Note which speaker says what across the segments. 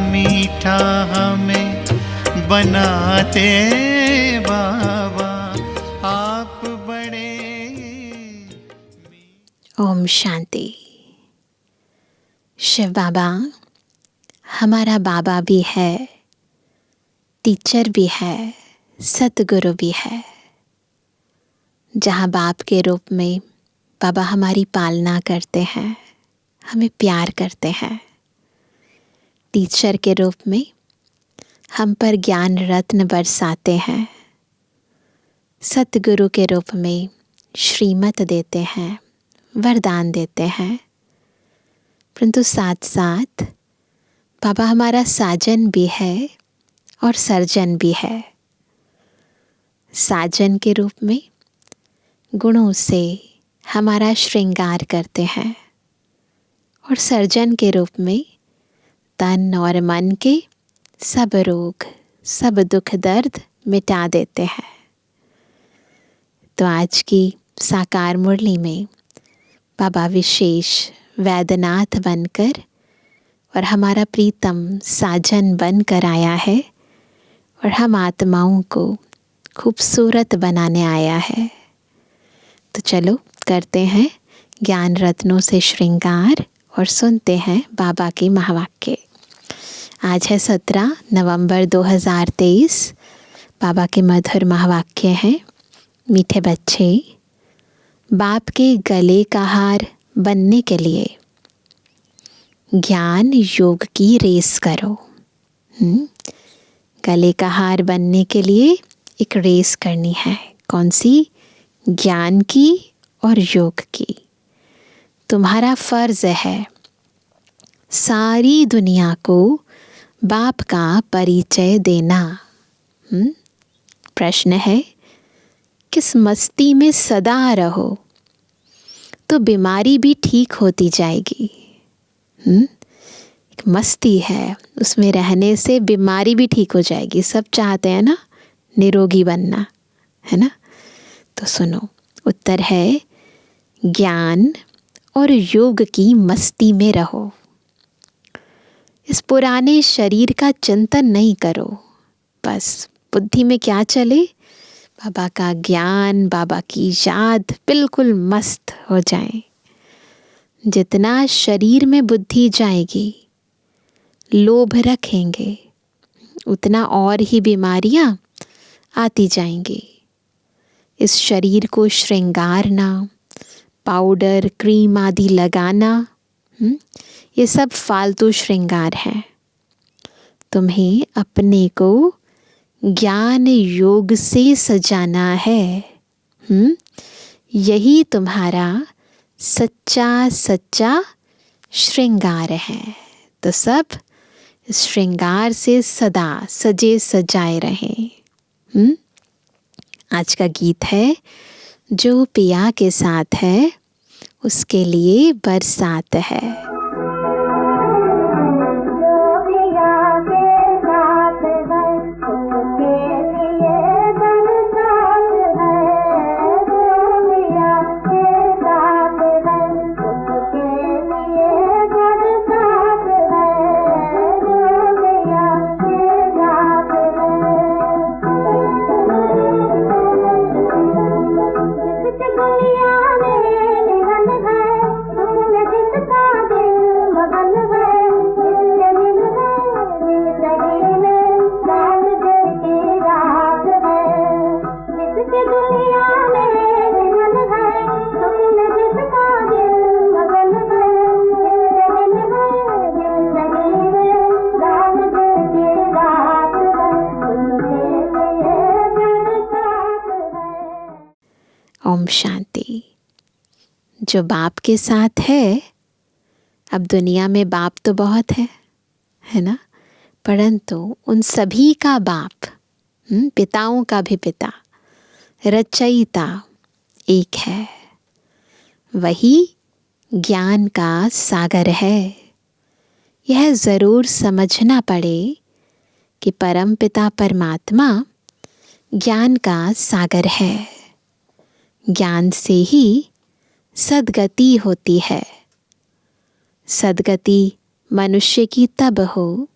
Speaker 1: मीठा हमें बनाते बाबा, आप बड़े।
Speaker 2: ओम शांति। शिव बाबा हमारा बाबा भी है, टीचर भी है, सतगुरु भी है। जहाँ बाप के रूप में बाबा हमारी पालना करते हैं, हमें प्यार करते हैं। टीचर के रूप में हम पर ज्ञान रत्न बरसाते हैं। सतगुरु के रूप में श्रीमत देते हैं, वरदान देते हैं। परंतु साथ साथ बाबा हमारा साजन भी है और सर्जन भी है। साजन के रूप में गुणों से हमारा श्रृंगार करते हैं और सर्जन के रूप में तन और मन के सब रोग, सब दुख दर्द मिटा देते हैं। तो आज की साकार मुरली में बाबा विशेष वैद्यनाथ बनकर और हमारा प्रीतम साजन बनकर आया है और हम आत्माओं को खूबसूरत बनाने आया है। तो चलो करते हैं ज्ञान रत्नों से श्रृंगार और सुनते हैं बाबा के महावाक्य। आज है 17 नवंबर 2023। बाबा के मधुर महावाक्य हैं। मीठे बच्चे, बाप के गले का हार बनने के लिए ज्ञान योग की रेस करो। गले का हार बनने के लिए एक रेस करनी है। कौन सी? ज्ञान की और योग की। तुम्हारा फर्ज है सारी दुनिया को बाप का परिचय देना। प्रश्न है, किस मस्ती में सदा रहो तो बीमारी भी ठीक होती जाएगी। एक मस्ती है, उसमें रहने से बीमारी भी ठीक हो जाएगी। सब चाहते हैं ना निरोगी बनना, है ना? तो सुनो, उत्तर है ज्ञान और योग की मस्ती में रहो। इस पुराने शरीर का चिंतन नहीं करो। बस बुद्धि में क्या चले? बाबा का ज्ञान, बाबा की याद, बिल्कुल मस्त हो जाए। जितना शरीर में बुद्धि जाएगी, लोभ रखेंगे, उतना और ही बीमारियां आती जाएंगी। इस शरीर को श्रृंगारना, पाउडर, क्रीम आदि लगाना, ये सब फालतू श्रृंगार है। तुम्हें अपने को ज्ञान योग से सजाना है। यही तुम्हारा सच्चा सच्चा श्रृंगार है। तो सब श्रृंगार से सदा सजे सजाए रहें। आज का गीत है, जो पिया के साथ है उसके लिए बरसात है। ओम शांति। जो बाप के साथ है, अब दुनिया में बाप तो बहुत है ना? परंतु उन सभी का बाप, पिताओं का भी पिता, रचयिता एक है। वही ज्ञान का सागर है। यह ज़रूर समझना पड़े कि परम पिता परमात्मा ज्ञान का सागर है। ज्ञान से ही सद्गति होती है। सद्गति मनुष्य की तब हो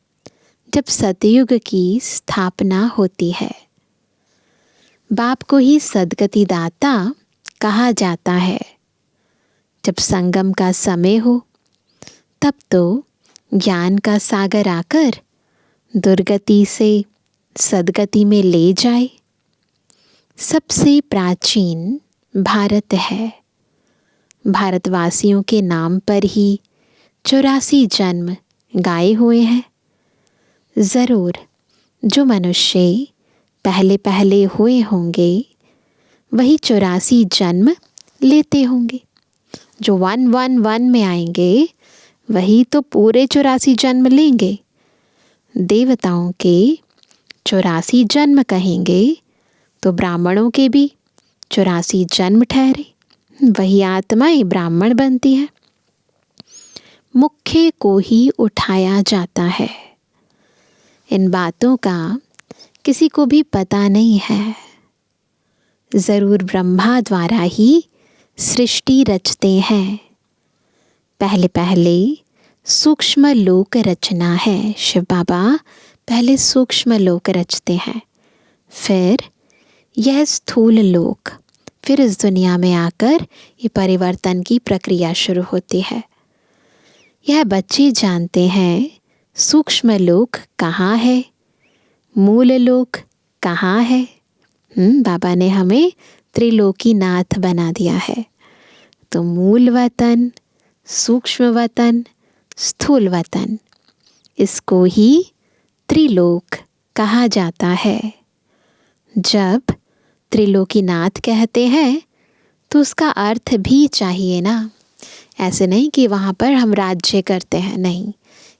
Speaker 2: जब सतयुग की स्थापना होती है। बाप को ही सद्गति दाता कहा जाता है। जब संगम का समय हो तब तो ज्ञान का सागर आकर दुर्गति से सद्गति में ले जाए। सबसे प्राचीन भारत है। भारतवासियों के नाम पर ही 84 जन्म गाए हुए हैं। ज़रूर जो मनुष्य पहले पहले हुए होंगे वही 84 जन्म लेते होंगे। जो 111 में आएंगे वही तो पूरे 84 जन्म लेंगे। देवताओं के 84 जन्म कहेंगे तो ब्राह्मणों के भी 84 जन्म ठहरे। वही आत्माएं ब्राह्मण बनती है। मुख्य को ही उठाया जाता है। इन बातों का किसी को भी पता नहीं है। ज़रूर ब्रह्मा द्वारा ही सृष्टि रचते हैं। पहले पहले सूक्ष्म लोक रचना है। शिव बाबा पहले सूक्ष्म लोक रचते हैं, फिर यह स्थूल लोक, फिर इस दुनिया में आकर ये परिवर्तन की प्रक्रिया शुरू होती है। यह बच्चे जानते हैं सूक्ष्म लोक कहाँ है, मूल लोक कहाँ है। बाबा ने हमें त्रिलोकी नाथ बना दिया है। तो मूल वतन, सूक्ष्म वतन, स्थूल वतन, इसको ही त्रिलोक कहा जाता है। जब त्रिलोकीनाथ कहते हैं तो उसका अर्थ भी चाहिए ना। ऐसे नहीं कि वहाँ पर हम राज्य करते हैं, नहीं,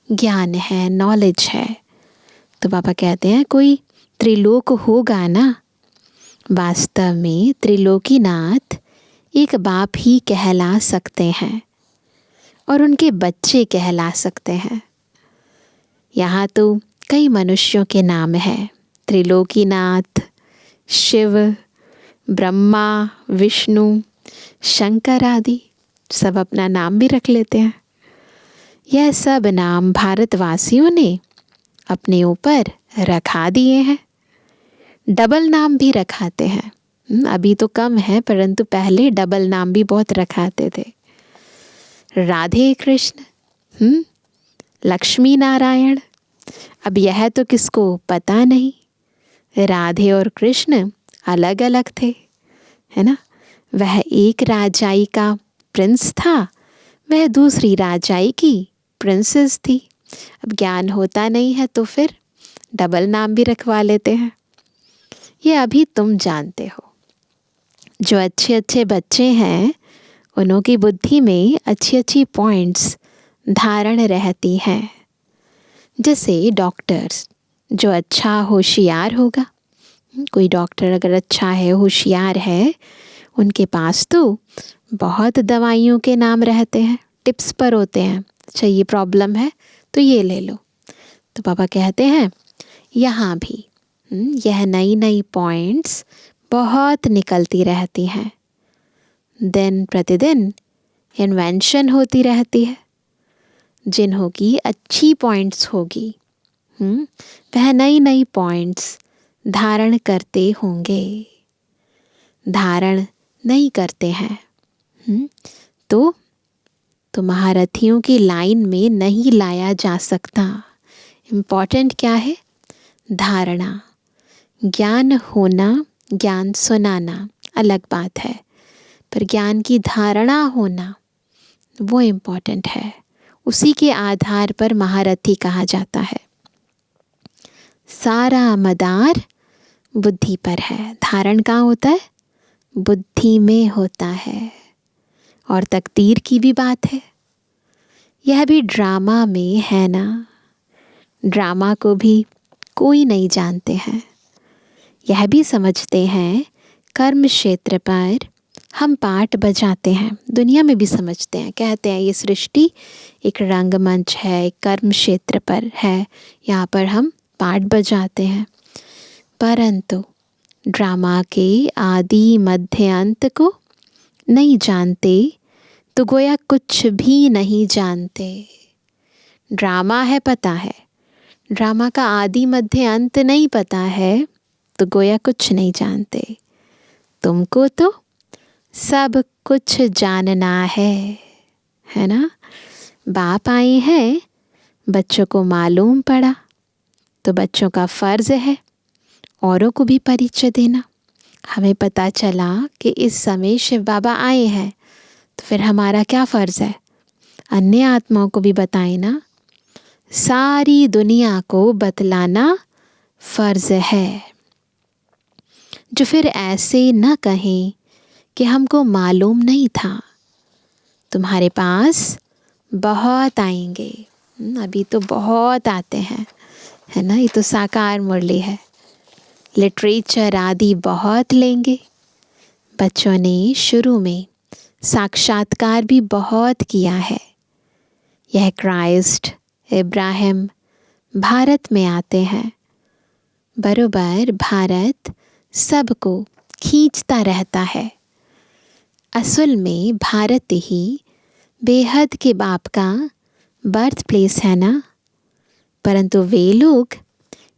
Speaker 2: ज्ञान है, नॉलेज है। तो बाबा कहते हैं कोई त्रिलोक होगा ना। वास्तव में त्रिलोकीनाथ एक बाप ही कहला सकते हैं और उनके बच्चे कहला सकते हैं। यहाँ तो कई मनुष्यों के नाम हैं। त्रिलोकीनाथ, शिव, ब्रह्मा, विष्णु, शंकर आदि सब अपना नाम भी रख लेते हैं। यह सब नाम भारतवासियों ने अपने ऊपर रखा दिए हैं। डबल नाम भी रखाते हैं। अभी तो कम है, परंतु पहले डबल नाम भी बहुत रखाते थे। राधे कृष्ण, लक्ष्मी नारायण। अब यह तो किसको पता नहीं। राधे और कृष्ण अलग अलग थे, है ना। वह एक राजाई का प्रिंस था, वह दूसरी राजाई की प्रिंसेस थी। अब ज्ञान होता नहीं है तो फिर डबल नाम भी रखवा लेते हैं। ये अभी तुम जानते हो। जो अच्छे अच्छे बच्चे हैं उन्हों की बुद्धि में अच्छी अच्छी पॉइंट्स धारण रहती हैं। जैसे डॉक्टर्स, जो अच्छा होशियार होगा, कोई डॉक्टर अगर अच्छा है, होशियार है, उनके पास तो बहुत दवाइयों के नाम रहते हैं, टिप्स पर होते हैं। अच्छा ये प्रॉब्लम है तो ये ले लो। तो पापा कहते हैं यहाँ भी यह नई नई पॉइंट्स बहुत निकलती रहती हैं। दिन प्रतिदिन इन्वेंशन होती रहती है। जिन्हों की अच्छी पॉइंट्स होगी वह नई नई पॉइंट्स धारण करते होंगे। धारण नहीं करते हैं तो महारथियों की लाइन में नहीं लाया जा सकता। इम्पॉर्टेंट क्या है? धारणा। ज्ञान होना, ज्ञान सुनाना अलग बात है, पर ज्ञान की धारणा होना वो इम्पॉर्टेंट है। उसी के आधार पर महारथी कहा जाता है। सारा मदार बुद्धि पर है। धारण कहाँ होता है? बुद्धि में होता है। और तकदीर की भी बात है। यह भी ड्रामा में है ना। ड्रामा को भी कोई नहीं जानते हैं। यह भी समझते हैं कर्म क्षेत्र पर हम पाठ बजाते हैं। दुनिया में भी समझते हैं, कहते हैं ये सृष्टि एक रंगमंच है, एक कर्म क्षेत्र पर है, यहाँ पर हम पाठ बजाते हैं। परंतु ड्रामा के आदि मध्य अंत को नहीं जानते तो गोया कुछ भी नहीं जानते। ड्रामा है पता है, ड्रामा का आदि मध्य अंत नहीं पता है तो गोया कुछ नहीं जानते। तुमको तो सब कुछ जानना है ना। बाप आए हैं, बच्चों को मालूम पड़ा तो बच्चों का फ़र्ज़ है औरों को भी परिचय देना। हमें पता चला कि इस समय शिव बाबा आए हैं, तो फिर हमारा क्या फ़र्ज़ है? अन्य आत्माओं को भी बताएं ना। सारी दुनिया को बतलाना फ़र्ज़ है। जो फिर ऐसे न कहें कि हमको मालूम नहीं था। तुम्हारे पास बहुत आएंगे, अभी तो बहुत आते हैं, है ना। ये तो साकार मुरली है। लिटरेचर आदि बहुत लेंगे। बच्चों ने शुरू में साक्षात्कार भी बहुत किया है। यह क्राइस्ट, इब्राहिम भारत में आते हैं। बरोबर भारत सबको खींचता रहता है। असल में भारत ही बेहद के बाप का बर्थ प्लेस है ना। परंतु वे लोग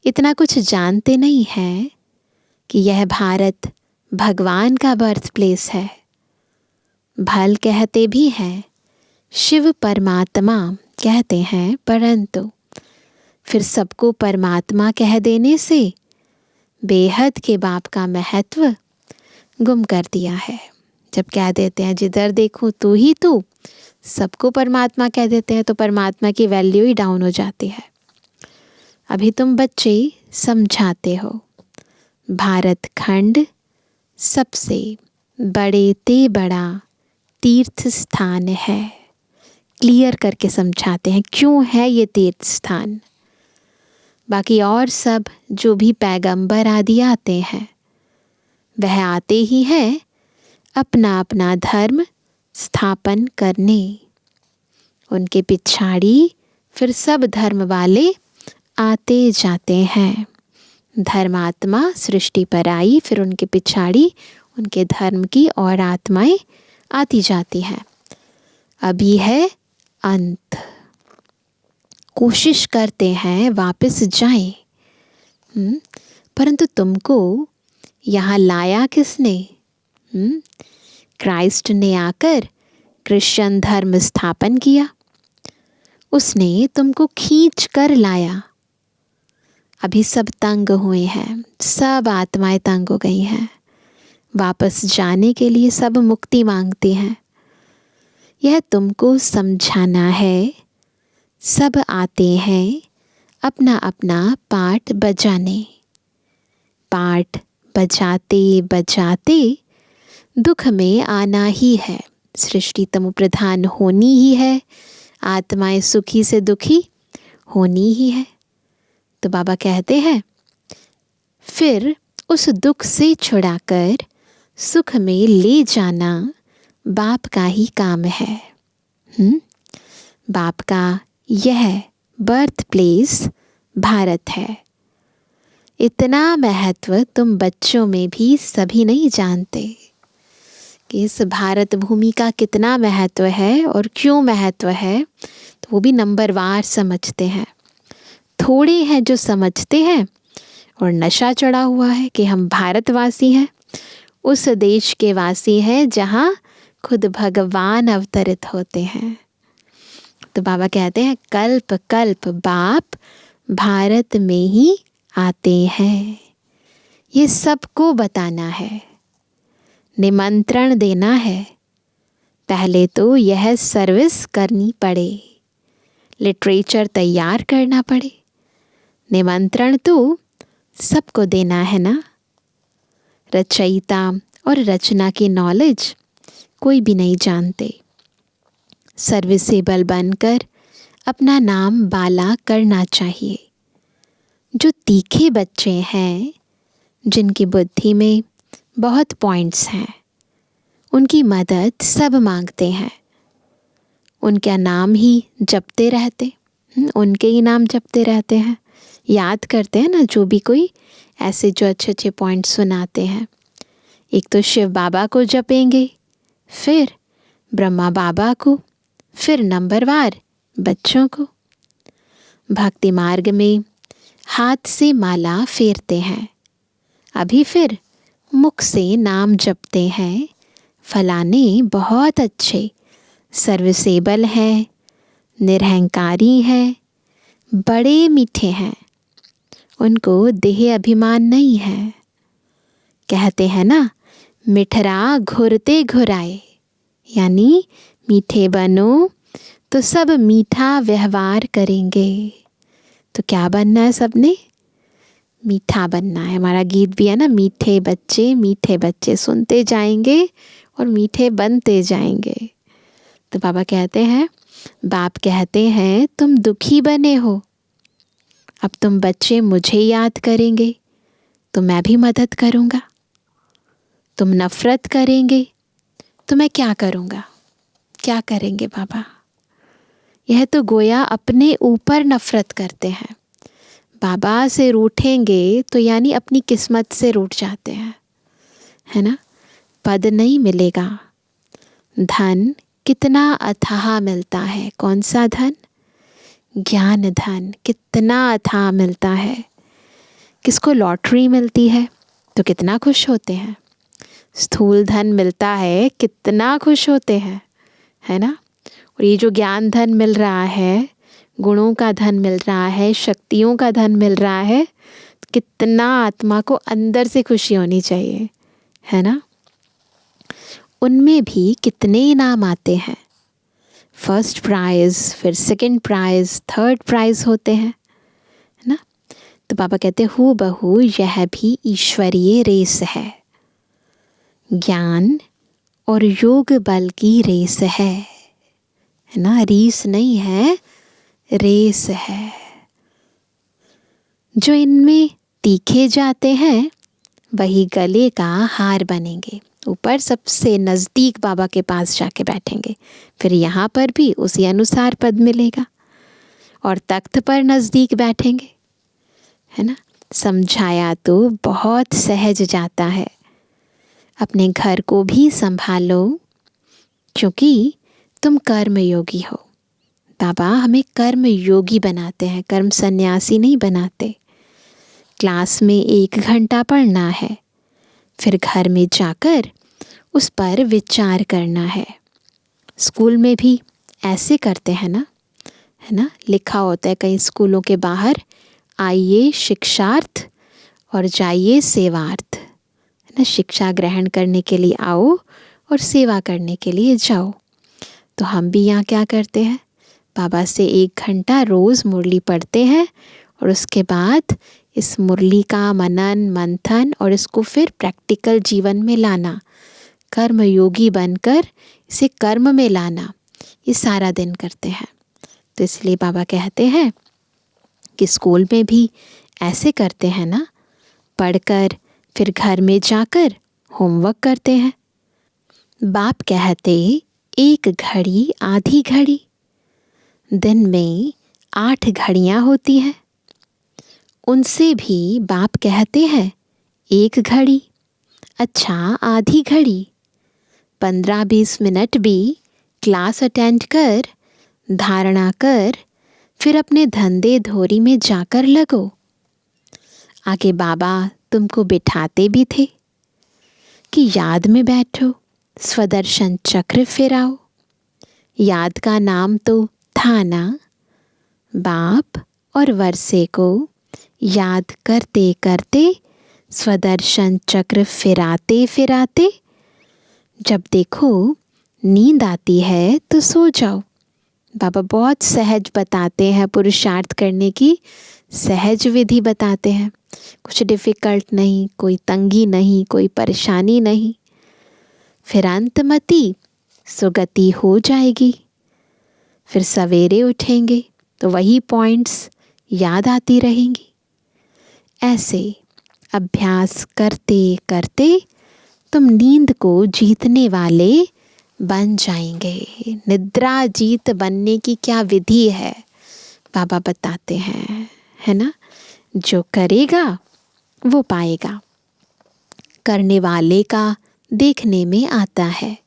Speaker 2: इतना कुछ जानते नहीं हैं कि यह भारत भगवान का बर्थ प्लेस है। भल कहते भी हैं, शिव परमात्मा कहते हैं, परंतु फिर सबको परमात्मा कह देने से बेहद के बाप का महत्व गुम कर दिया है। जब कह देते हैं जिधर देखूं तू ही तू, सबको परमात्मा कह देते हैं, तो परमात्मा की वैल्यू ही डाउन हो जाती है। अभी तुम बच्चे समझाते हो, भारत खंड सबसे बड़े ते बड़ा तीर्थ स्थान है। क्लियर करके समझाते हैं क्यों है ये तीर्थ स्थान। बाकी और सब जो भी पैगंबर आदि आते हैं, वह आते ही हैं अपना अपना धर्म स्थापन करने। उनके पिछाड़ी फिर सब धर्म वाले आते जाते हैं। धर्मात्मा सृष्टि पर आई, फिर उनके पिछाड़ी उनके धर्म की और आत्माएं आती जाती हैं। अभी है अंत। कोशिश करते हैं वापस जाएं, परंतु तुमको यहाँ लाया किसने? क्राइस्ट ने आकर क्रिश्चियन धर्म स्थापन किया। उसने तुमको खींच कर लाया। अभी सब तंग हुए हैं, सब आत्माएं तंग हो गई हैं। वापस जाने के लिए सब मुक्ति मांगते हैं। यह तुमको समझाना है। सब आते हैं अपना अपना पाठ बजाने। पाठ बजाते बजाते दुख में आना ही है। सृष्टि तमो प्रधान होनी ही है। आत्माएं सुखी से दुखी होनी ही है। तो बाबा कहते हैं फिर उस दुख से छुड़ाकर सुख में ले जाना बाप का ही काम है। बाप का यह बर्थ प्लेस भारत है। इतना महत्व तुम बच्चों में भी सभी नहीं जानते कि इस भारत भूमि का कितना महत्व है और क्यों महत्व है, तो वो भी नंबरवार समझते हैं। थोड़े हैं जो समझते हैं और नशा चढ़ा हुआ है कि हम भारतवासी हैं, उस देश के वासी हैं जहाँ खुद भगवान अवतरित होते हैं। तो बाबा कहते हैं कल्प कल्प बाप भारत में ही आते हैं। ये सबको बताना है, निमंत्रण देना है। पहले तो यह सर्विस करनी पड़े, लिटरेचर तैयार करना पड़े। निमंत्रण तो सबको देना है ना। रचयिता और रचना की नॉलेज कोई भी नहीं जानते। सर्विसेबल बनकर अपना नाम बाला करना चाहिए। जो तीखे बच्चे हैं, जिनकी बुद्धि में बहुत पॉइंट्स हैं, उनकी मदद सब मांगते हैं। उनका नाम ही जपते रहते, उनके ही नाम जपते रहते हैं। याद करते हैं ना जो भी कोई ऐसे जो अच्छे अच्छे पॉइंट्स सुनाते हैं। एक तो शिव बाबा को जपेंगे, फिर ब्रह्मा बाबा को, फिर नंबरवार बच्चों को। भक्ति मार्ग में हाथ से माला फेरते हैं, अभी फिर मुख से नाम जपते हैं। फलाने बहुत अच्छे, सर्विसेबल हैं, निरहंकारी हैं, बड़े मीठे हैं, उनको देह अभिमान नहीं है। कहते हैं ना, मिठरा घुरते घुराए, यानी मीठे बनो तो सब मीठा व्यवहार करेंगे। तो क्या बनना है सबने? मीठा बनना है। हमारा गीत भी है ना, मीठे बच्चे सुनते जाएंगे और मीठे बनते जाएंगे। तो बाबा कहते हैं, बाप कहते हैं तुम दुखी बने हो, अब तुम बच्चे मुझे याद करेंगे तो मैं भी मदद करूँगा। तुम नफ़रत करेंगे तो मैं क्या करूँगा? क्या करेंगे बाबा? यह तो गोया अपने ऊपर नफ़रत करते हैं। बाबा से रूठेंगे तो यानी अपनी किस्मत से रूठ जाते हैं, है ना। पद नहीं मिलेगा। धन कितना अथाह मिलता है। कौन सा धन? ज्ञान धन कितना अथाह मिलता है। किसको लॉटरी मिलती है तो कितना खुश होते हैं। स्थूल धन मिलता है, कितना खुश होते हैं, है ना। और ये जो ज्ञान धन मिल रहा है, गुणों का धन मिल रहा है, शक्तियों का धन मिल रहा है, कितना आत्मा को अंदर से खुशी होनी चाहिए, है ना। उनमें भी कितने इनाम आते हैं। फर्स्ट प्राइज़, फिर सेकंड प्राइज़, थर्ड प्राइज़ होते हैं, है ना। तो बाबा कहते हूँ बहू यह भी ईश्वरीय रेस है। ज्ञान और योग बल की रेस है ना। रीस नहीं है, रेस है। जो इनमें तीखे जाते हैं वही गले का हार बनेंगे। ऊपर सबसे नज़दीक बाबा के पास जाके बैठेंगे, फिर यहाँ पर भी उसी अनुसार पद मिलेगा। और तख्त पर नज़दीक बैठेंगे, है ना। समझाया तो बहुत सहज जाता है। अपने घर को भी संभालो, क्योंकि तुम कर्म योगी हो। बाबा हमें कर्म योगी बनाते हैं, कर्म सन्यासी नहीं बनाते। क्लास में 1 घंटा पढ़ना है, फिर घर में जाकर उस पर विचार करना है। स्कूल में भी ऐसे करते हैं ना, है ना। लिखा होता है कई स्कूलों के बाहर, आइए शिक्षार्थ और जाइए सेवार्थ, है ना। शिक्षा ग्रहण करने के लिए आओ और सेवा करने के लिए जाओ। तो हम भी यहाँ क्या करते हैं, बाबा से 1 घंटा रोज़ मुरली पढ़ते हैं और उसके बाद इस मुरली का मनन मंथन और इसको फिर प्रैक्टिकल जीवन में लाना, कर्म योगी बनकर इसे कर्म में लाना, ये सारा दिन करते हैं। तो इसलिए बाबा कहते हैं कि स्कूल में भी ऐसे करते हैं ना, पढ़कर फिर घर में जाकर होमवर्क करते हैं। बाप कहते 1 घड़ी आधी घड़ी, दिन में 8 घड़ियाँ होती हैं, उनसे भी बाप कहते हैं 1 घड़ी, अच्छा आधी घड़ी। 15-20 मिनट भी क्लास अटेंड कर, धारणा कर, फिर अपने धंधे धोरी में जाकर लगो। आगे बाबा तुमको बिठाते भी थे कि याद में बैठो, स्वदर्शन चक्र फिराओ। याद का नाम तो था ना। बाप और वर्षे को याद करते करते स्वदर्शन चक्र फिराते फिराते जब देखो नींद आती है तो सो जाओ। बाबा बहुत सहज बताते हैं, पुरुषार्थ करने की सहज विधि बताते हैं। कुछ डिफ़िकल्ट नहीं, कोई तंगी नहीं, कोई परेशानी नहीं। फिर अंतमति सुगति हो जाएगी। फिर सवेरे उठेंगे तो वही पॉइंट्स याद आती रहेंगी। ऐसे अभ्यास करते करते तुम नींद को जीतने वाले बन जाएंगे। निद्रा जीत बनने की क्या विधि है बाबा बताते हैं, है ना। जो करेगा वो पाएगा। करने वाले का देखने में आता है,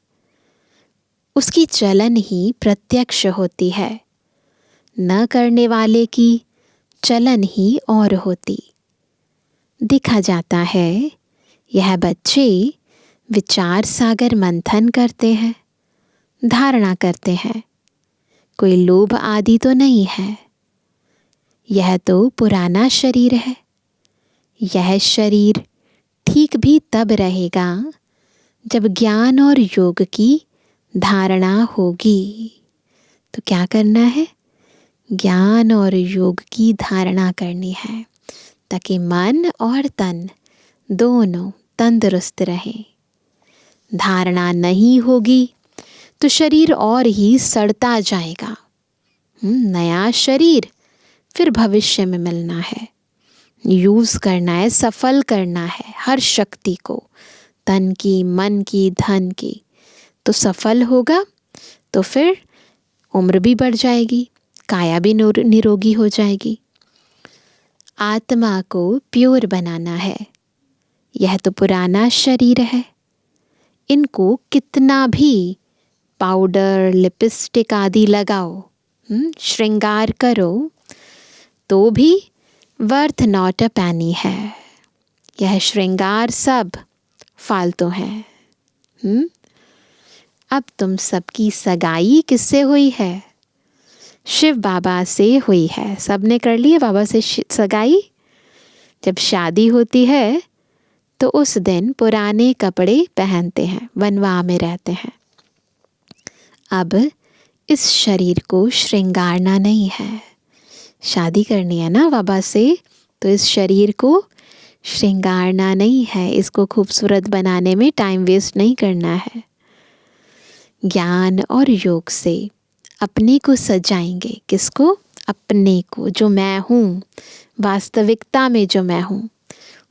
Speaker 2: उसकी चलन ही प्रत्यक्ष होती है। न करने वाले की चलन ही और होती। देखा जाता है यह बच्चे विचार सागर मंथन करते हैं, धारणा करते हैं। कोई लोभ आदि तो नहीं है। यह तो पुराना शरीर है। यह शरीर ठीक भी तब रहेगा जब ज्ञान और योग की धारणा होगी। तो क्या करना है? ज्ञान और योग की धारणा करनी है, ताकि मन और तन दोनों तंदुरुस्त रहें। धारणा नहीं होगी तो शरीर और ही सड़ता जाएगा। नया शरीर फिर भविष्य में मिलना है, यूज करना है, सफल करना है हर शक्ति को, तन की, मन की, धन की। तो सफल होगा तो फिर उम्र भी बढ़ जाएगी, काया भी निरोगी हो जाएगी। आत्मा को प्योर बनाना है। यह तो पुराना शरीर है। इनको कितना भी पाउडर, लिपस्टिक आदि लगाओ, श्रृंगार करो, तो भी वर्थ नॉट अ पैनी है। यह श्रृंगार सब फालतू है। अब तुम सबकी सगाई किससे हुई है? शिव बाबा से हुई है। सबने कर ली है बाबा से सगाई। जब शादी होती है तो उस दिन पुराने कपड़े पहनते हैं, वनवा में रहते हैं। अब इस शरीर को श्रृंगारना नहीं है। शादी करनी है ना बाबा से, तो इस शरीर को श्रृंगारना नहीं है। इसको खूबसूरत बनाने में टाइम वेस्ट नहीं करना है। ज्ञान और योग से अपने को सजाएंगे। किसको? अपने को, जो मैं हूँ, वास्तविकता में जो मैं हूँ,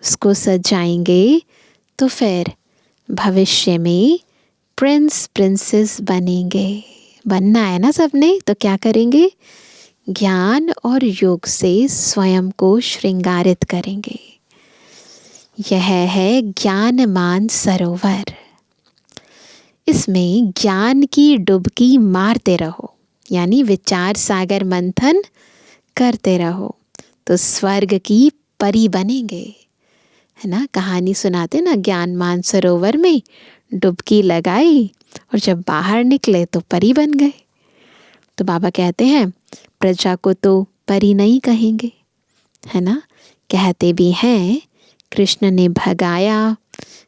Speaker 2: उसको सजाएंगे। तो फिर भविष्य में प्रिंस प्रिंसेस बनेंगे। बनना है ना सबने, तो क्या करेंगे? ज्ञान और योग से स्वयं को श्रृंगारित करेंगे। यह है ज्ञानमान सरोवर। इसमें ज्ञान की डुबकी मारते रहो, यानी विचार सागर मंथन करते रहो, तो स्वर्ग की परी बनेंगे। है ना, कहानी सुनाते ना, ज्ञानमान सरोवर में डुबकी लगाई और जब बाहर निकले तो परी बन गए। तो बाबा कहते हैं प्रजा को तो परी नहीं कहेंगे, है ना। कहते भी हैं कृष्ण ने भगाया,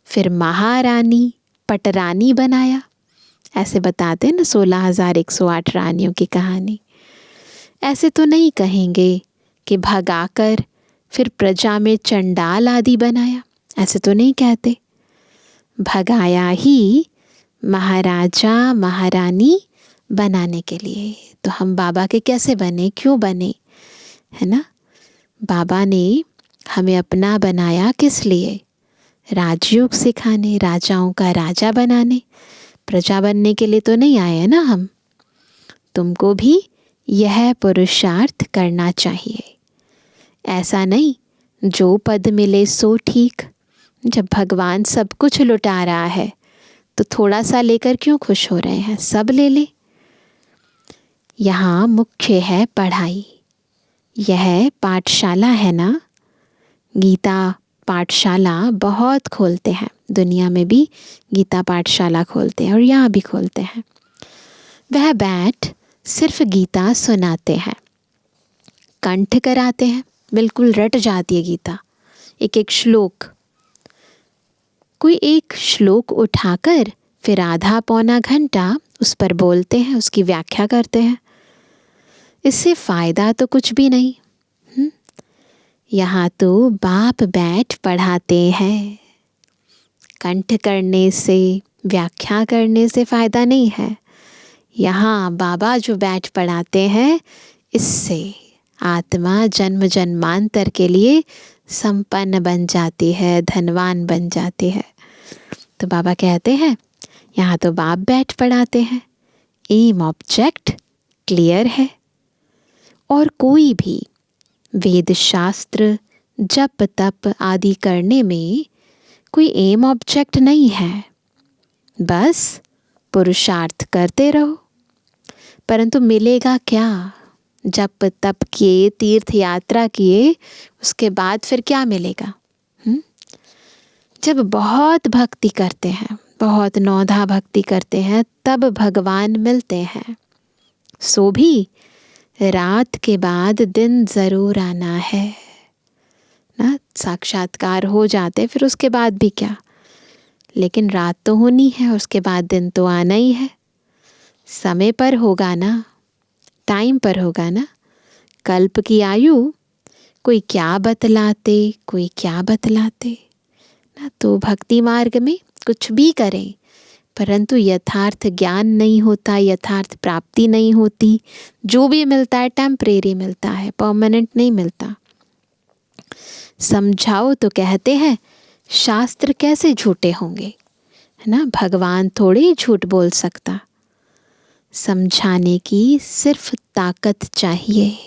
Speaker 2: फिर महारानी पटरानी बनाया। ऐसे बताते ना 16,108 रानियों की कहानी। ऐसे तो नहीं कहेंगे कि भगाकर फिर प्रजा में चंडाल आदि बनाया। ऐसे तो नहीं कहते। भगाया ही महाराजा महारानी बनाने के लिए। तो हम बाबा के कैसे बने, क्यों बने, है ना। बाबा ने हमें अपना बनाया किस लिए? राजयोग सिखाने, राजाओं का राजा बनाने। प्रजा बनने के लिए तो नहीं आए हैं ना हम। तुमको भी यह पुरुषार्थ करना चाहिए। ऐसा नहीं जो पद मिले सो ठीक। जब भगवान सब कुछ लुटा रहा है तो थोड़ा सा लेकर क्यों खुश हो रहे हैं? सब ले ले। यहाँ मुख्य है पढ़ाई। यह पाठशाला है ना। गीता पाठशाला बहुत खोलते हैं, दुनिया में भी गीता पाठशाला खोलते हैं और यहाँ भी खोलते हैं। वह बैठ सिर्फ गीता सुनाते हैं, कंठ कराते हैं, बिल्कुल रट जाती है गीता। एक एक श्लोक, कोई एक श्लोक उठाकर फिर आधा पौना घंटा उस पर बोलते हैं, उसकी व्याख्या करते हैं। इससे फ़ायदा तो कुछ भी नहीं। यहाँ तो बाप बैठ पढ़ाते हैं। कंठ करने से, व्याख्या करने से फ़ायदा नहीं है। यहाँ बाबा जो बैठ पढ़ाते हैं, इससे आत्मा जन्म जन्मांतर के लिए संपन्न बन जाती है, धनवान बन जाती है। तो बाबा कहते हैं यहाँ तो बाप बैठ पढ़ाते हैं, एम ऑब्जेक्ट क्लियर है। और कोई भी वेद शास्त्र, जप तप आदि करने में कोई एम ऑब्जेक्ट नहीं है, बस पुरुषार्थ करते रहो। परंतु मिलेगा क्या? जप तप किए, तीर्थ यात्रा किए, उसके बाद फिर क्या मिलेगा? जब बहुत भक्ति करते हैं, बहुत नौधा भक्ति करते हैं, तब भगवान मिलते हैं। सो भी रात के बाद दिन ज़रूर आना है ना। साक्षात्कार हो जाते फिर उसके बाद भी क्या, लेकिन रात तो होनी है, उसके बाद दिन तो आना ही है। समय पर होगा ना, टाइम पर होगा ना। कल्प की आयु कोई क्या बतलाते, कोई क्या बतलाते ना। तो भक्ति मार्ग में कुछ भी करें, परंतु यथार्थ ज्ञान नहीं होता, यथार्थ प्राप्ति नहीं होती। जो भी मिलता है टेम्परेरी मिलता है, परमानेंट नहीं मिलता। समझाओ तो कहते हैं शास्त्र कैसे झूठे होंगे, है ना। भगवान थोड़ी झूठ बोल सकता। समझाने की सिर्फ ताकत चाहिए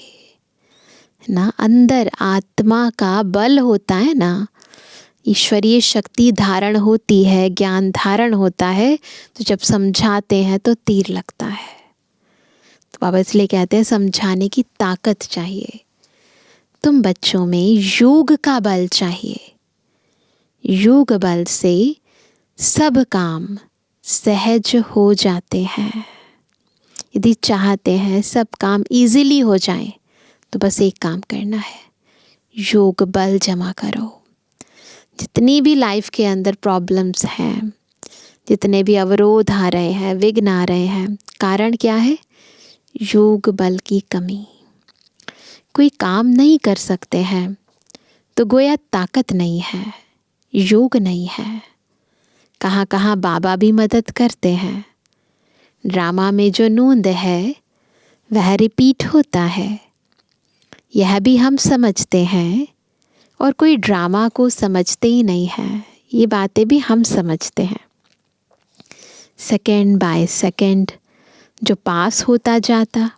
Speaker 2: ना, अंदर आत्मा का बल होता है ना, ईश्वरीय शक्ति धारण होती है, ज्ञान धारण होता है। तो जब समझाते हैं तो तीर लगता है। तो बाबा इसलिए कहते हैं समझाने की ताकत चाहिए। तुम बच्चों में योग का बल चाहिए। योग बल से सब काम सहज हो जाते हैं। यदि चाहते हैं सब काम इजीली हो जाए, तो बस एक काम करना है, योग बल जमा करो। जितनी भी लाइफ के अंदर प्रॉब्लम्स हैं, जितने भी अवरोध आ रहे हैं, विघ्न आ रहे हैं, कारण क्या है? योग बल की कमी। कोई काम नहीं कर सकते हैं तो गोया ताकत नहीं है, योग नहीं है। कहाँ कहाँ बाबा भी मदद करते हैं। ड्रामा में जो नूंद है वह रिपीट होता है, यह भी हम समझते हैं। और कोई ड्रामा को समझते ही नहीं है, ये बातें भी हम समझते हैं। सेकंड बाय सेकंड जो पास होता जाता,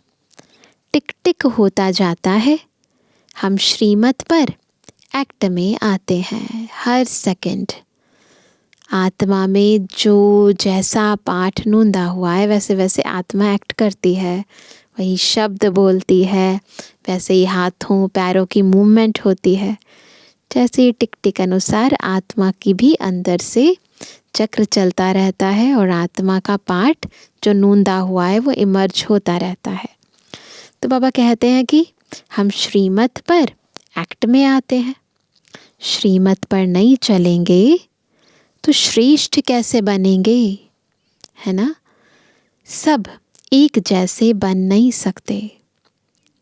Speaker 2: टिक टिक होता जाता है, हम श्रीमत पर एक्ट में आते हैं। हर सेकंड आत्मा में जो जैसा पाठ नूंदा हुआ है वैसे वैसे आत्मा एक्ट करती है, वही शब्द बोलती है, वैसे ही हाथों पैरों की मूवमेंट होती है। जैसे टिक टिक अनुसार आत्मा की भी अंदर से चक्र चलता रहता है और आत्मा का पाठ जो नूंदा हुआ है वो इमर्ज होता रहता है। तो बाबा कहते हैं कि हम श्रीमत पर एक्ट में आते हैं। श्रीमत पर नहीं चलेंगे तो श्रेष्ठ कैसे बनेंगे, है ना। सब एक जैसे बन नहीं सकते।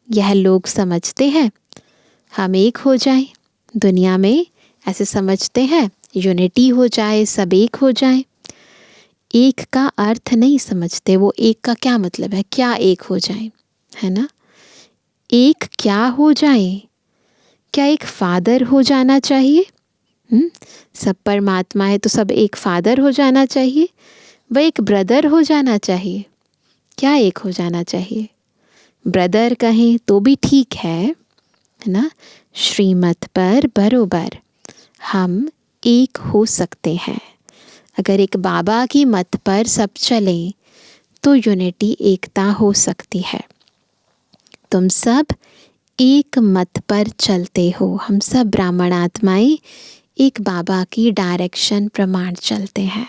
Speaker 2: यह लोग समझते हैं हम एक हो जाएं, दुनिया में ऐसे समझते हैं यूनिटी हो जाए, सब एक हो जाए। एक का अर्थ नहीं समझते वो। एक का क्या मतलब है, क्या एक हो जाए, है ना। एक क्या हो जाए, क्या एक फादर हो जाना चाहिए? सब परमात्मा है तो सब एक फादर हो जाना चाहिए, वह एक ब्रदर हो जाना चाहिए। क्या एक हो जाना चाहिए? ब्रदर कहें तो भी ठीक है ना। श्रीमत पर बरोबर हम एक हो सकते हैं। अगर एक बाबा की मत पर सब चलें तो यूनिटी एकता हो सकती है। तुम सब एक मत पर चलते हो। हम सब ब्राह्मण आत्माएं एक बाबा की डायरेक्शन प्रमाण चलते हैं।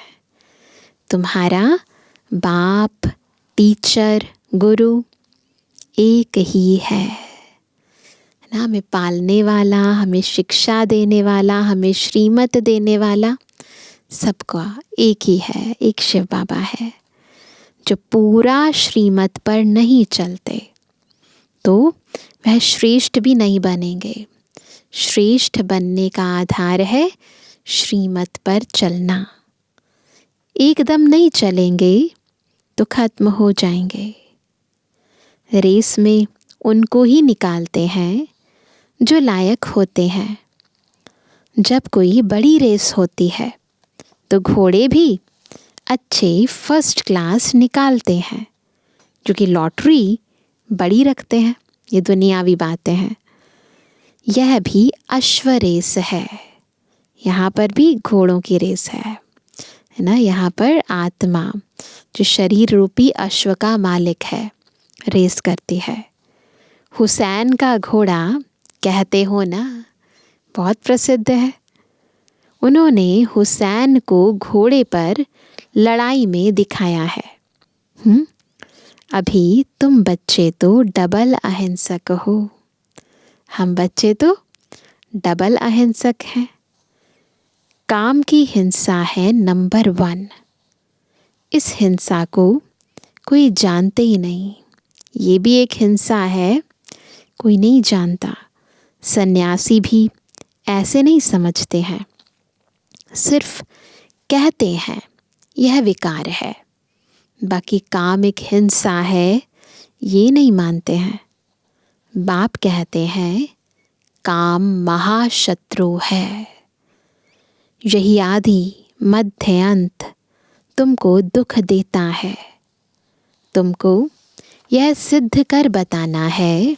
Speaker 2: तुम्हारा बाप, टीचर, गुरु एक ही है ना। हमें पालने वाला, हमें शिक्षा देने वाला, हमें श्रीमत देने वाला सबका एक ही है, एक शिव बाबा है। जो पूरा श्रीमत पर नहीं चलते तो वह श्रेष्ठ भी नहीं बनेंगे। श्रेष्ठ बनने का आधार है श्रीमत पर चलना। एकदम नहीं चलेंगे तो खत्म हो जाएंगे। रेस में उनको ही निकालते हैं जो लायक होते हैं। जब कोई बड़ी रेस होती है तो घोड़े भी अच्छे फर्स्ट क्लास निकालते हैं, जो कि लॉटरी बड़ी रखते हैं। ये दुनियावी बातें हैं। यह भी अश्व रेस है। यहाँ पर भी घोड़ों की रेस है ना। यहाँ पर आत्मा जो शरीर रूपी अश्व का मालिक है रेस करती है। हुसैन का घोड़ा कहते हो ना, बहुत प्रसिद्ध है। उन्होंने हुसैन को घोड़े पर लड़ाई में दिखाया है। अभी तुम बच्चे तो डबल अहिंसक हो, हम बच्चे तो डबल अहिंसक हैं। काम की हिंसा है नंबर 1। इस हिंसा को कोई जानते ही नहीं। ये भी एक हिंसा है, कोई नहीं जानता। सन्यासी भी ऐसे नहीं समझते हैं, सिर्फ कहते हैं यह विकार है। बाकी काम एक हिंसा है, ये नहीं मानते हैं। बाप कहते हैं काम महाशत्रु है। यही आदि मध्य अंत तुमको दुख देता है। तुमको यह सिद्ध कर बताना है।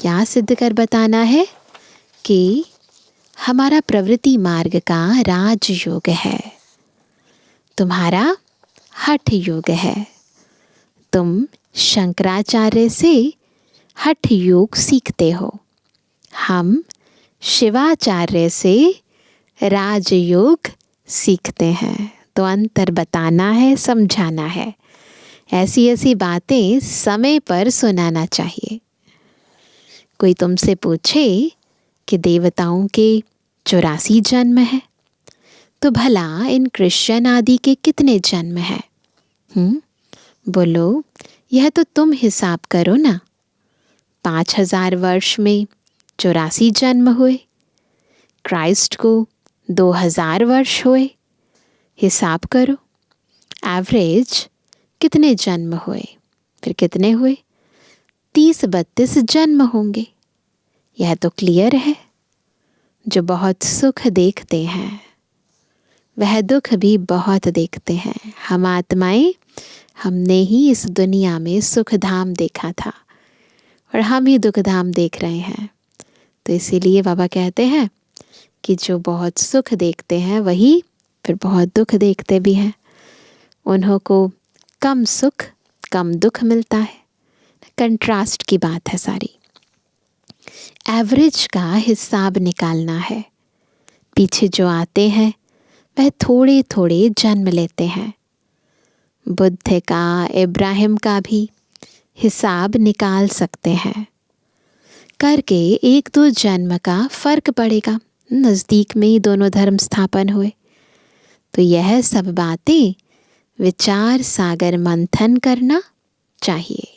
Speaker 2: क्या सिद्ध कर बताना है? कि हमारा प्रवृत्ति मार्ग का राजयोग है, तुम्हारा हठ योग है। तुम शंकराचार्य से हठ योग सीखते हो, हम शिवाचार्य से राजयोग सीखते हैं। तो अंतर बताना है, समझाना है। ऐसी ऐसी बातें समय पर सुनाना चाहिए। कोई तुमसे पूछे कि देवताओं के 84 जन्म हैं, तो भला इन क्रिश्चियन आदि के कितने जन्म हैं? बोलो, यह तो तुम हिसाब करो ना। 5000 वर्ष में 84 जन्म हुए, क्राइस्ट को 2000 वर्ष हुए। हिसाब करो, एवरेज कितने जन्म हुए? फिर कितने हुए? 30-32 जन्म होंगे। यह तो क्लियर है। जो बहुत सुख देखते हैं वह दुख भी बहुत देखते हैं। हम आत्माएं, हमने ही इस दुनिया में सुख धाम देखा था और हम ही दुख धाम देख रहे हैं। तो इसीलिए बाबा कहते हैं कि जो बहुत सुख देखते हैं वही फिर बहुत दुख देखते भी हैं। उन्हों को कम सुख कम दुख मिलता है। कंट्रास्ट की बात है सारी। एवरेज का हिसाब निकालना है। पीछे जो आते हैं वह थोड़े थोड़े जन्म लेते हैं। बुद्ध का, इब्राहिम का भी हिसाब निकाल सकते हैं। करके 1-2 जन्म का फर्क पड़ेगा। नज़दीक में ही दोनों धर्म स्थापन हुए। तो यह सब बातें विचार सागर मंथन करना चाहिए।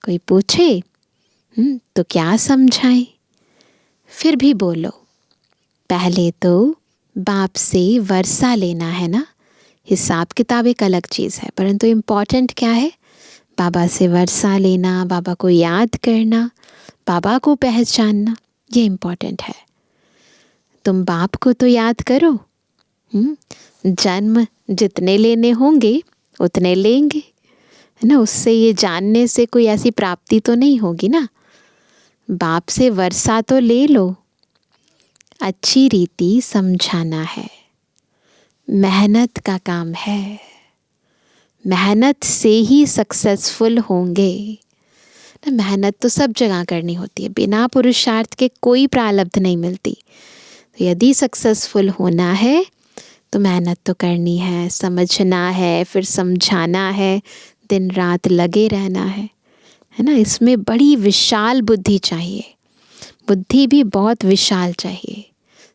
Speaker 2: कोई पूछे तो क्या समझाएं? फिर भी बोलो। पहले तो बाप से वर्षा लेना है ना। हिसाब किताब एक अलग चीज़ है, परंतु इम्पॉर्टेंट क्या है? बाबा से वर्षा लेना, बाबा को याद करना, बाबा को पहचानना, ये इम्पॉर्टेंट है। तुम बाप को तो याद करो। जन्म जितने लेने होंगे उतने लेंगे, है ना। उससे ये जानने से कोई ऐसी प्राप्ति तो नहीं होगी ना। बाप से वर्षा तो ले लो। अच्छी रीति समझाना है। मेहनत का काम है। मेहनत से ही सक्सेसफुल होंगे। मेहनत तो सब जगह करनी होती है। बिना पुरुषार्थ के कोई प्रारब्ध नहीं मिलती। तो यदि सक्सेसफुल होना है तो मेहनत तो करनी है, समझना है, फिर समझाना है, दिन रात लगे रहना है ना। इसमें बड़ी विशाल बुद्धि चाहिए। बुद्धि भी बहुत विशाल चाहिए।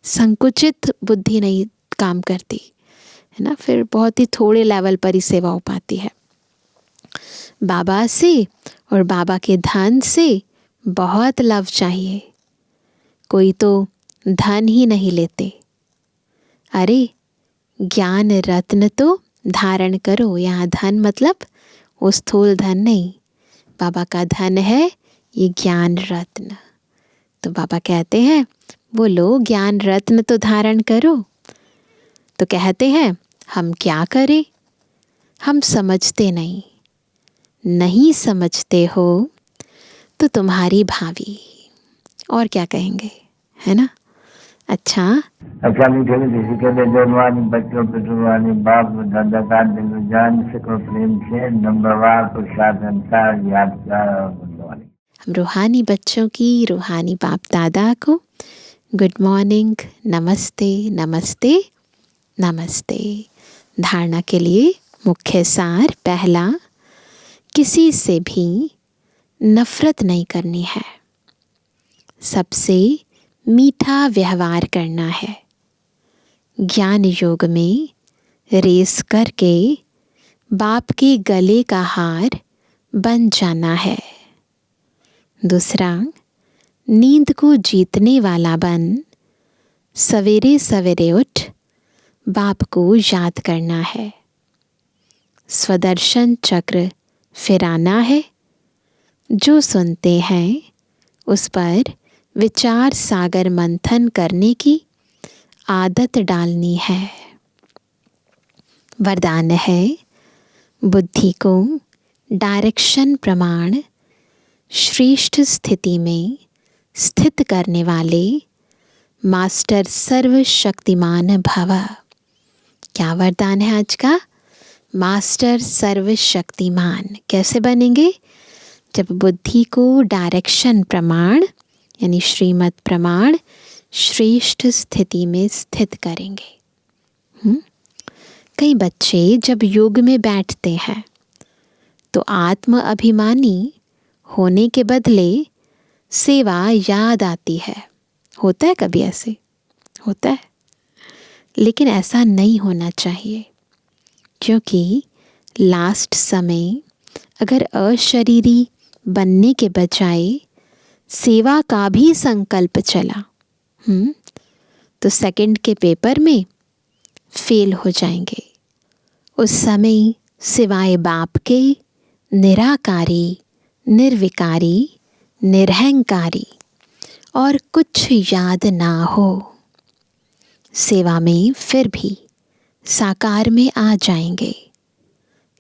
Speaker 2: संकुचित बुद्धि नहीं काम करती, है ना। फिर बहुत ही थोड़े लेवल पर ही सेवा हो पाती है। बाबा से और बाबा के धन से बहुत लव चाहिए। कोई तो धन ही नहीं लेते। अरे ज्ञान रत्न तो धारण करो। यहाँ धन मतलब वो स्थूल धन नहीं। बाबा का धन है ये ज्ञान रत्न। तो बाबा कहते हैं बोलो ज्ञान रत्न तो धारण करो। तो कहते हैं हम क्या करें? हम समझते नहीं समझते हो तो तुम्हारी भावी। और क्या कहेंगे, है ना। अच्छा
Speaker 3: मीठे किसी के लिए जवानी बच्चों पे जुबानी बाप दादा का दिल जान सको प्रेम से नंबरवार प्रसाद अनुसार यादगार और बुद्धवानी।
Speaker 2: हम रूहानी बच्चों की, रूहानी बाप दादा को गुड मॉर्निंग, नमस्ते नमस्ते नमस्ते। धारणा के लिए मुख्य सार, पहला, किसी से भी नफरत नहीं करनी है, सबसे मीठा व्यवहार करना है। ज्ञान योग में रेस करके बाप के गले का हार बन जाना है। दूसरा, नींद को जीतने वाला बन सवेरे सवेरे उठ बाप को याद करना है। स्वदर्शन चक्र फिराना है। जो सुनते हैं उस पर विचार सागर मंथन करने की आदत डालनी है। वरदान है, बुद्धि को डायरेक्शन प्रमाण श्रेष्ठ स्थिति में स्थित करने वाले मास्टर सर्वशक्तिमान भव। क्या वरदान है आज का? मास्टर सर्वशक्तिमान। कैसे बनेंगे? जब बुद्धि को डायरेक्शन प्रमाण यानी श्रीमत प्रमाण श्रेष्ठ स्थिति में स्थित करेंगे। कई बच्चे जब योग में बैठते हैं तो आत्म अभिमानी होने के बदले सेवा याद आती है। होता है कभी ऐसे? होता है। लेकिन ऐसा नहीं होना चाहिए, क्योंकि लास्ट समय अगर अशरीरी बनने के बजाय सेवा का भी संकल्प चला तो सेकंड के पेपर में फेल हो जाएंगे। उस समय सिवाय बाप के निराकारी, निर्विकारी, निरहंकारी और कुछ याद ना हो। सेवा में फिर भी साकार में आ जाएंगे।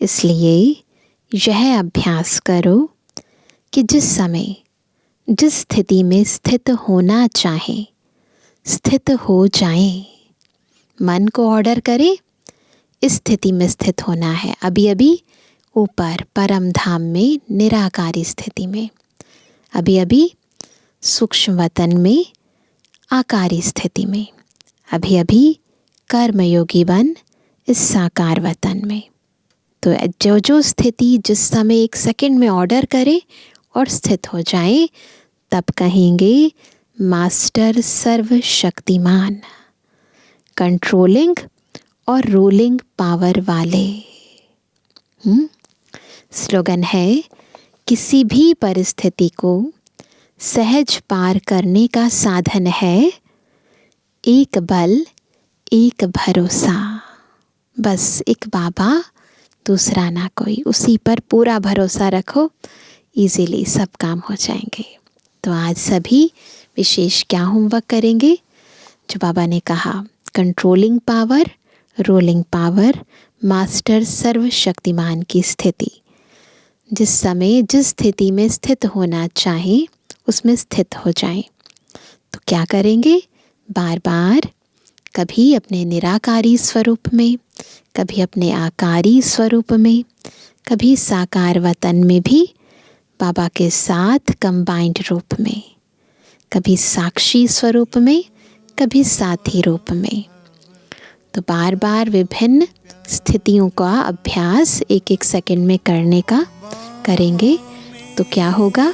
Speaker 2: इसलिए यह अभ्यास करो कि जिस समय जिस स्थिति में स्थित होना चाहे स्थित हो जाएं। मन को ऑर्डर करें, इस स्थिति में स्थित होना है। अभी अभी ऊपर परम धाम में निराकारी स्थिति में, अभी अभी सूक्ष्म वतन में आकारी स्थिति में, अभी अभी कर्मयोगी बन इस साकार वतन में। तो जो जो स्थिति जिस समय एक सेकंड में ऑर्डर करे और स्थित हो जाए, तब कहेंगे मास्टर सर्वशक्तिमान, कंट्रोलिंग और रूलिंग पावर वाले। स्लोगन है, किसी भी परिस्थिति को सहज पार करने का साधन है एक बल, एक भरोसा। बस एक बाबा, दूसरा ना कोई। उसी पर पूरा भरोसा रखो, इजीली सब काम हो जाएंगे। तो आज सभी विशेष क्या होमवर्क करेंगे? जो बाबा ने कहा, controlling power, rolling power, master सर्वशक्तिमान की स्थिति। जिस समय जिस स्थिति में स्थित होना चाहे उसमें स्थित हो जाएं। तो क्या करेंगे? बार बार कभी अपने निराकारी स्वरूप में, कभी अपने आकारी स्वरूप में, कभी साकार वतन में भी बाबा के साथ कंबाइंड रूप में, कभी साक्षी स्वरूप में, कभी साथी रूप में। तो बार बार विभिन्न स्थितियों का अभ्यास एक एक सेकंड में करने का करेंगे तो क्या होगा?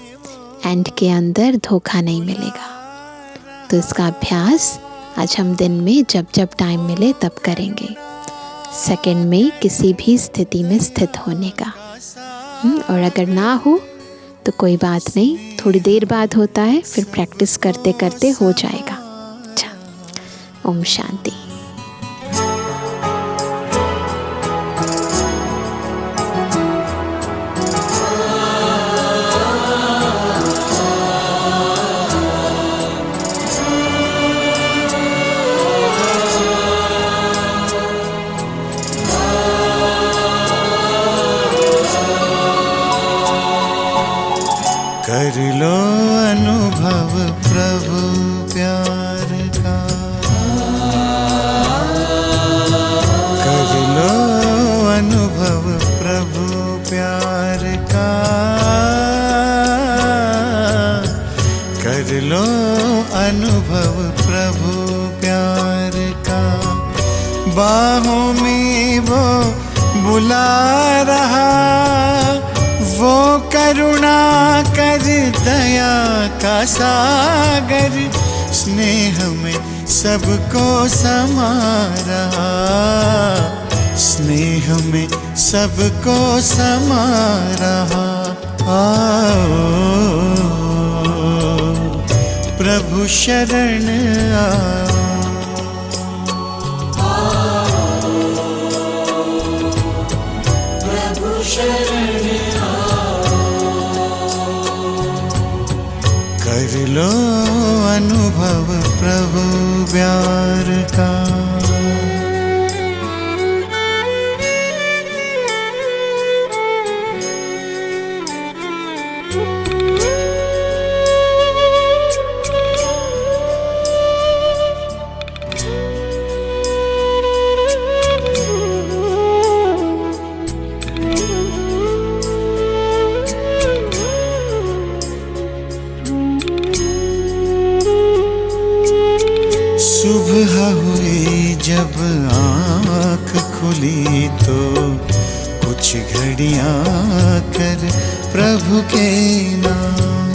Speaker 2: एंड के अंदर धोखा नहीं मिलेगा। तो इसका अभ्यास आज हम दिन में जब जब टाइम मिले तब करेंगे, सेकंड में किसी भी स्थिति में स्थित होने का। और अगर ना हो तो कोई बात नहीं, थोड़ी देर बाद होता है, फिर प्रैक्टिस करते करते हो जाएगा। अच्छा, ओम शांति।
Speaker 1: कर लो अनुभव प्रभु प्यार का। बाहों में वो बुला रहा, वो करुणा कर दया का सागर, स्नेह में सबको समा रहा, स्नेह में सबको समा रहा। आओ प्रभु शरण आओ, कर लो अनुभव प्रभु प्यार का। सुबह हुई जब आँख खुली तो कुछ घड़ियाँ कर प्रभु के नाम।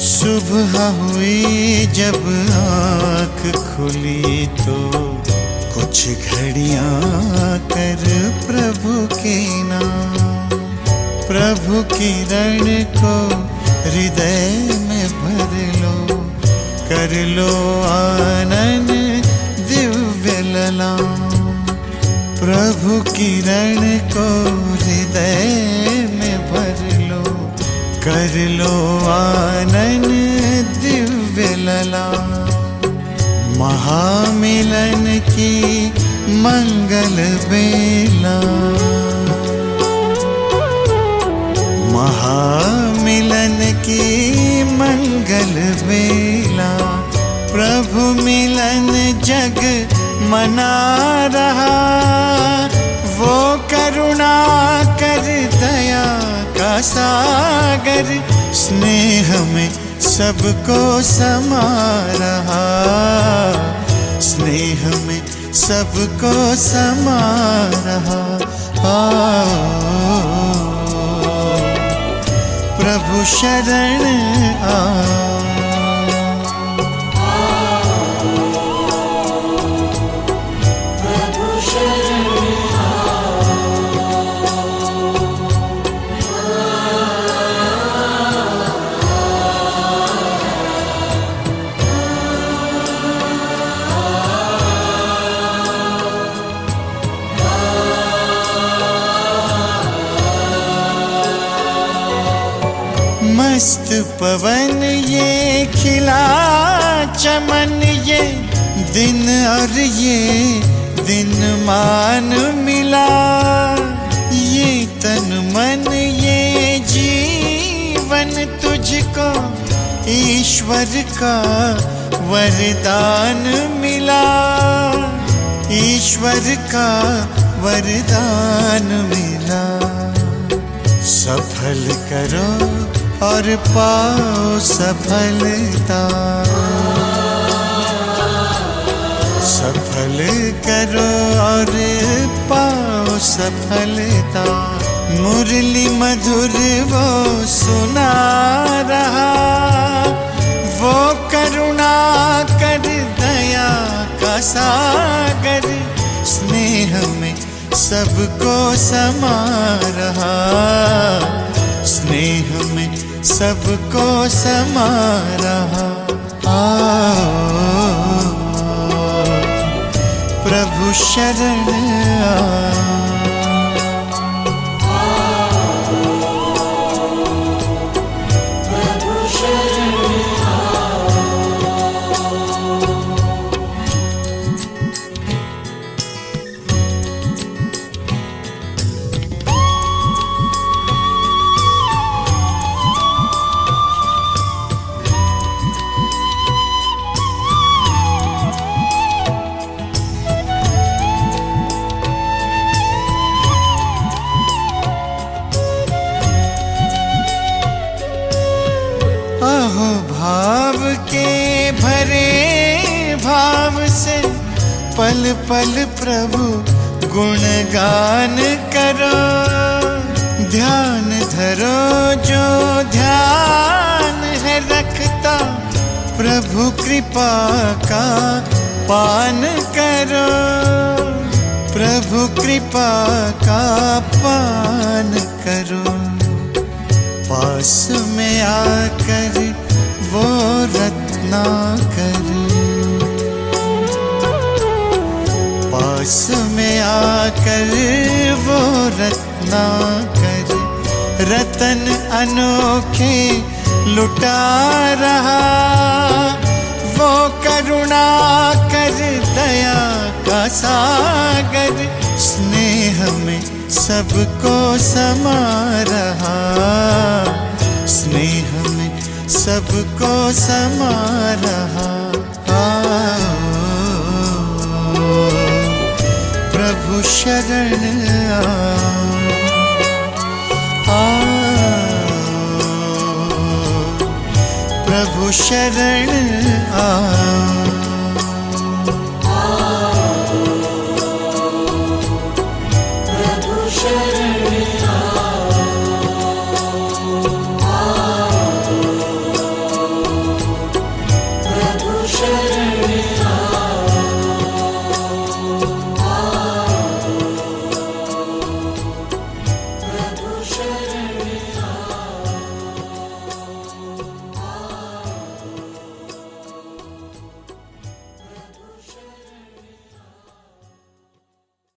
Speaker 1: सुबह हुई जब आँख खुली तो कुछ घड़ियाँ कर प्रभु के नाम। प्रभु किरण को हृदय में भर लो, कर लो आनंद दिव्य ललाम। प्रभु किरण को हृदय में भर लो, कर लो आनंद दिव्य ललाम। महामिलन की मंगल बेला, महामिलन की मंगल बेला, प्रभु मिलन जग मना रहा, वो करुणा कर दया का सागर, स्नेह में सबको समा रहा, स्नेह में सबको समा रहा। प्रभु शरण आ, मस्त पवन ये खिला चमन, ये दिन और ये दिन मान मिला, ये तन मन ये जीवन तुझको ईश्वर का वरदान मिला, ईश्वर का वरदान मिला। सफल करो और पाओ सफलता, सफल करो और पाओ सफलता। मुरली मधुर वो सुना रहा, वो करुणा कर दया का सागर, स्नेह में सबको समा रहा, स्नेह में सबको समा रहा। प्रभु शरण आ, पल पल प्रभु गुणगान करो, ध्यान धरो जो ध्यान है रखता, प्रभु कृपा का पान करो, प्रभु कृपा का पान करो। पास में आकर वो रत्नाकर, पास में आकर वो रत्नाकर, रतन अनोखे लुटा रहा, वो करुणा कर दया का सागर, स्नेह में सबको समा रहा, स्नेह में सबको समा रहा। प्रभु शरण प्रभु शरण आओ।